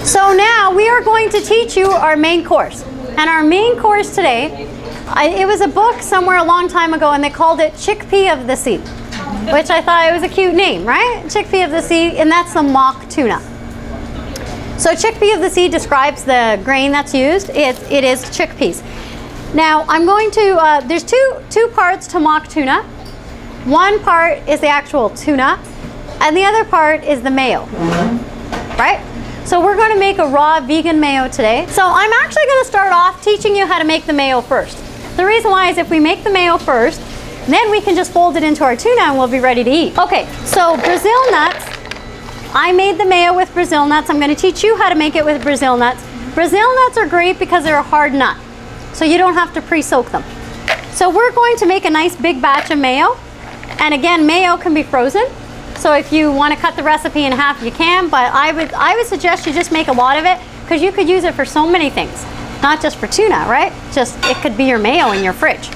So now we are going to teach you our main course. And our main course today, it was a book somewhere a long time ago and they called it Chickpea of the Sea, which I thought it was a cute name, right? Chickpea of the Sea, and that's the mock tuna. So chickpea of the sea describes the grain that's used. It is chickpeas. Now I'm going to, there's two parts to mock tuna. One part is the actual tuna and the other part is the mayo, right? So we're going to make a raw vegan mayo today. So I'm actually going to start off teaching you how to make the mayo first. The reason why is if we make the mayo first, then we can just fold it into our tuna and we'll be ready to eat. Okay, so Brazil nuts. I made the mayo with Brazil nuts. I'm going to teach you how to make it with Brazil nuts. Brazil nuts are great because they're a hard nut, so you don't have to pre-soak them. So we're going to make a nice big batch of mayo. And again, mayo can be frozen. So if you want to cut the recipe in half, you can, but I would suggest you just make a lot of it because you could use it for so many things, not just for tuna, right? Just, it could be your mayo in your fridge.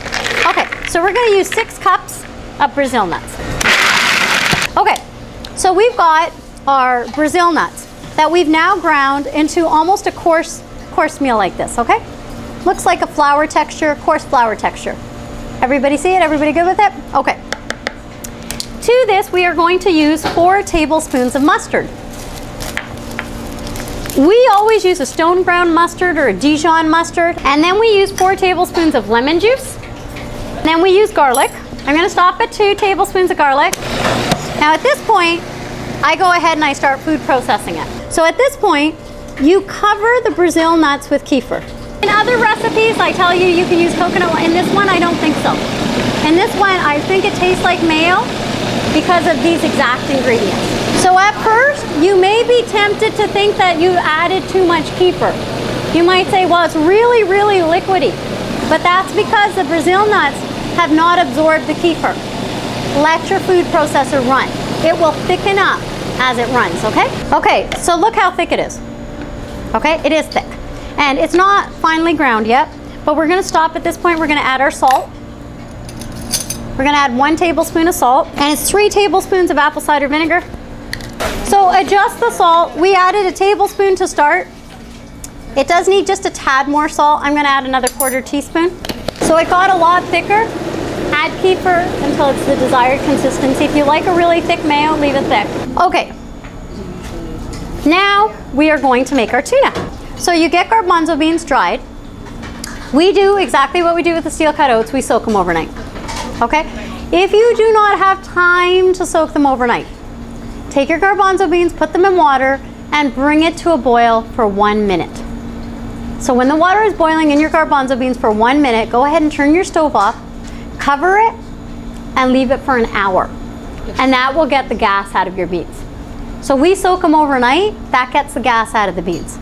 Okay, so we're going to use 6 cups of Brazil nuts. Okay, so we've got our Brazil nuts that we've now ground into almost a coarse meal like this, okay? Looks like a flour texture, coarse flour texture. Everybody see it? Everybody good with it? Okay. To this, we are going to use 4 tablespoons of mustard. We always use a stone ground mustard or a Dijon mustard, and then we use 4 tablespoons of lemon juice. Then we use garlic. I'm going to stop at 2 tablespoons of garlic. Now at this point, I go ahead and I start food processing it. So at this point, you cover the Brazil nuts with kefir. In other recipes, I tell you, you can use coconut oil. In this one, I don't think so. In this one, I think it tastes like mayo because of these exact ingredients. So at first, you may be tempted to think that you added too much kefir. You might say, well, it's really, really liquidy. But that's because the Brazil nuts have not absorbed the kefir. Let your food processor run. It will thicken up as it runs, okay? Okay, so look how thick it is. Okay, it is thick. And it's not finely ground yet, but we're gonna stop at this point. We're gonna add our salt. We're gonna add 1 tablespoon of salt, and it's 3 tablespoons of apple cider vinegar. So adjust the salt. We added a tablespoon to start. It does need just a tad more salt. I'm gonna add another 1/4 teaspoon. So it got a lot thicker. Add kefir until it's the desired consistency. If you like a really thick mayo, leave it thick. Okay, now we are going to make our tuna. So you get garbanzo beans dried. We do exactly what we do with the steel cut oats. We soak them overnight, okay? If you do not have time to soak them overnight, take your garbanzo beans, put them in water, and bring it to a boil for 1 minute. So when the water is boiling in your garbanzo beans for 1 minute, go ahead and turn your stove off, cover it, and leave it for an hour. And that will get the gas out of your beans. So we soak them overnight, that gets the gas out of the beans.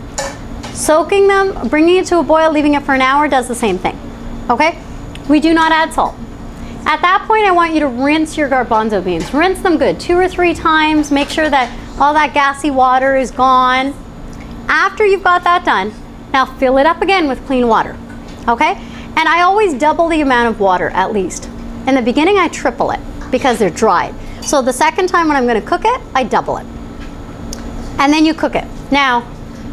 Soaking them, bringing it to a boil, leaving it for an hour does the same thing, okay? We do not add salt. At that point, I want you to rinse your garbanzo beans. Rinse them good, 2 or 3 times. Make sure that all that gassy water is gone. After you've got that done, now fill it up again with clean water, okay? And I always double the amount of water at least. In the beginning, I triple it because they're dried. So the second time when I'm gonna cook it, I double it. And then you cook it. Now,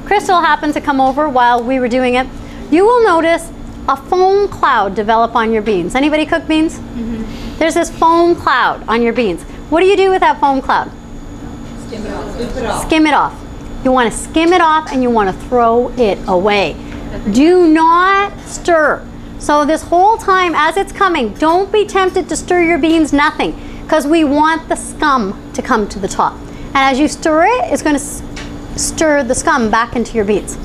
Crystal happened to come over while we were doing it. You will notice a foam cloud develop on your beans. Anybody cook beans? Mm-hmm. There's this foam cloud on your beans. What do you do with that foam cloud? Skim it off. Scoop it off. Skim it off. You want to skim it off and you want to throw it away. Do not stir. So this whole time as it's coming, don't be tempted to stir your beans, nothing, because we want the scum to come to the top. And as you stir it, it's going to stir the scum back into your beans.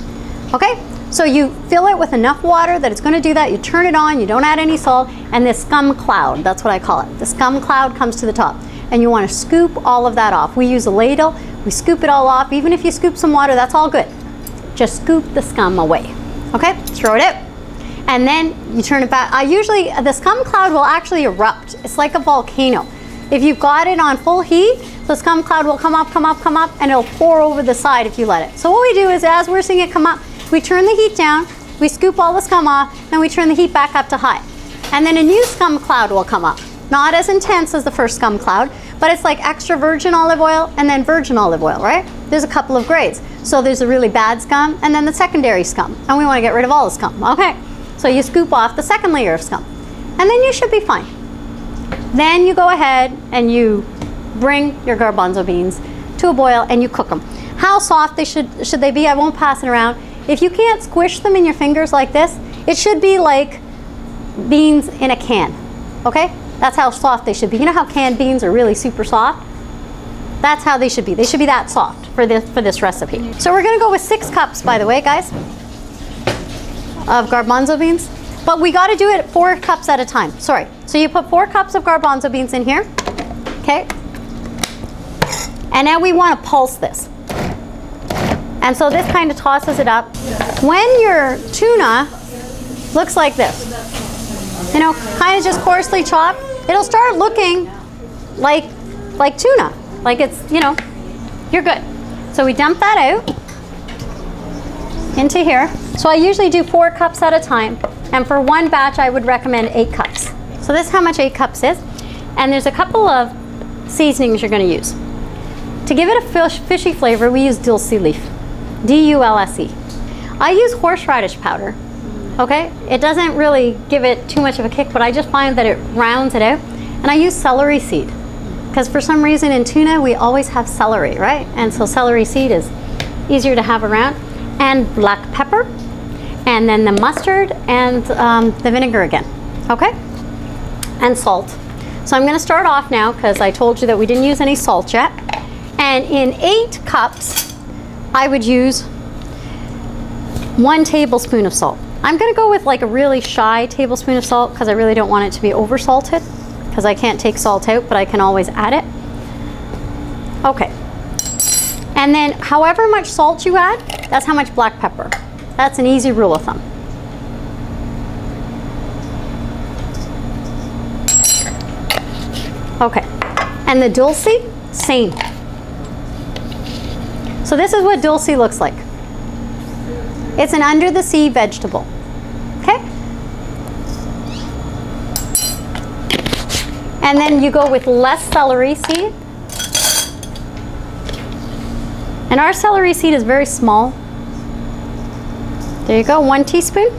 Okay? So you fill it with enough water that it's going to do that. You turn it on, you don't add any salt, and this scum cloud, that's what I call it. The scum cloud comes to the top. And you want to scoop all of that off. We use a ladle, we scoop it all off. Even if you scoop some water, that's all good. Just scoop the scum away. Okay? Throw it out. And then you turn it back. Usually the scum cloud will actually erupt. It's like a volcano. If you've got it on full heat, the scum cloud will come up, come up, come up, and it'll pour over the side if you let it. So what we do is as we're seeing it come up, we turn the heat down, we scoop all the scum off, and we turn the heat back up to high. And then a new scum cloud will come up. Not as intense as the first scum cloud, but it's like extra virgin olive oil and then virgin olive oil, right? There's a couple of grades. So there's a really bad scum and then the secondary scum. And we want to get rid of all the scum. Okay, so you scoop off the second layer of scum and then you should be fine. Then you go ahead and you bring your garbanzo beans to a boil and you cook them. How soft should they be? I won't pass it around. If you can't squish them in your fingers like this, it should be like beans in a can, okay? That's how soft they should be. You know how canned beans are really super soft? That's how they should be. They should be that soft for this recipe. So we're gonna go with 6 cups, by the way, guys, of garbanzo beans. But we gotta do it 4 cups at a time, sorry. So you put 4 cups of garbanzo beans in here, okay? And now we wanna pulse this. And so this kind of tosses it up. When your tuna looks like this, you know, kind of just coarsely chopped, it'll start looking like tuna. Like it's, you know, you're good. So we dump that out into here. So I usually do 4 cups at a time. And for one batch, I would recommend 8 cups. So this is how much 8 cups is. And there's a couple of seasonings you're gonna use. To give it a fishy flavor, we use dulce leaf, D-U-L-S-E. I use horseradish powder, okay? It doesn't really give it too much of a kick, but I just find that it rounds it out. And I use celery seed, because for some reason in tuna, we always have celery, right? And so celery seed is easier to have around. And black pepper, and then the mustard, and the vinegar again, okay? And salt. So I'm gonna start off now, because I told you that we didn't use any salt yet. And in 8 cups, I would use 1 tablespoon of salt. I'm gonna go with like a really shy tablespoon of salt because I really don't want it to be over salted, because I can't take salt out, but I can always add it. Okay. And then however much salt you add, that's how much black pepper. That's an easy rule of thumb. Okay. And the dulce, same. So this is what dulce looks like. It's an under the sea vegetable, okay? And then you go with less celery seed. And our celery seed is very small. There you go, 1 teaspoon.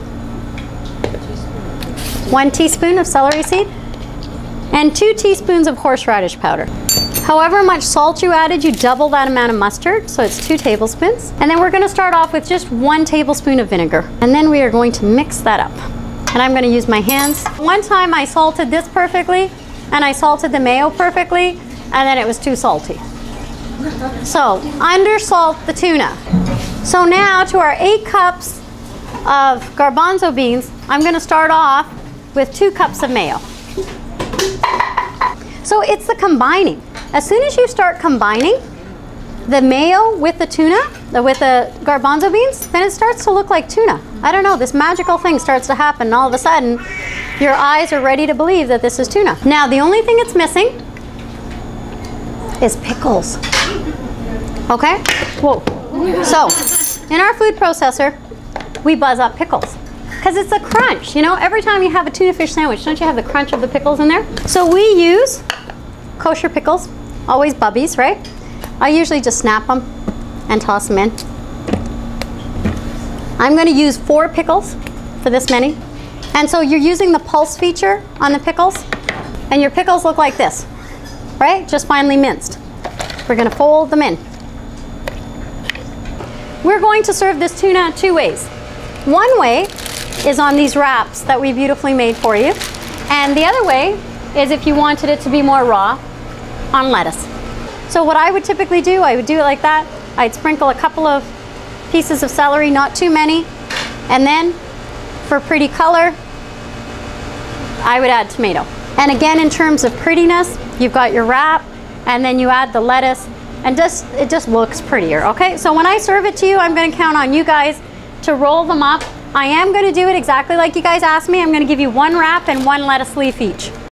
1 teaspoon of celery seed. And 2 teaspoons of horseradish powder. However much salt you added, you double that amount of mustard, so it's 2 tablespoons. And then we're gonna start off with just 1 tablespoon of vinegar. And then we are going to mix that up. And I'm gonna use my hands. One time I salted this perfectly, and I salted the mayo perfectly, and then it was too salty. So, under salt the tuna. So now to our 8 cups of garbanzo beans, I'm gonna start off with 2 cups of mayo. So it's the combining. As soon as you start combining the mayo with the tuna, with the garbanzo beans, then it starts to look like tuna. I don't know, this magical thing starts to happen, and all of a sudden, your eyes are ready to believe that this is tuna. Now, the only thing it's missing is pickles. Okay? Whoa. So, in our food processor, we buzz up pickles. Because it's a crunch, you know? Every time you have a tuna fish sandwich, don't you have the crunch of the pickles in there? So we use kosher pickles, always Bubbies, right? I usually just snap them and toss them in. I'm gonna use 4 pickles for this many. And so you're using the pulse feature on the pickles, and your pickles look like this, right? Just finely minced. We're gonna fold them in. We're going to serve this tuna 2 ways. One way is on these wraps that we beautifully made for you. And the other way is if you wanted it to be more raw, on lettuce. So what I would typically do, I would do it like that. I'd sprinkle a couple of pieces of celery, not too many. And then for pretty color, I would add tomato. And again, in terms of prettiness, you've got your wrap, and then you add the lettuce, and it just looks prettier, okay? So when I serve it to you, I'm gonna count on you guys to roll them up. I am gonna do it exactly like you guys asked me. I'm gonna give you 1 wrap and 1 lettuce leaf each.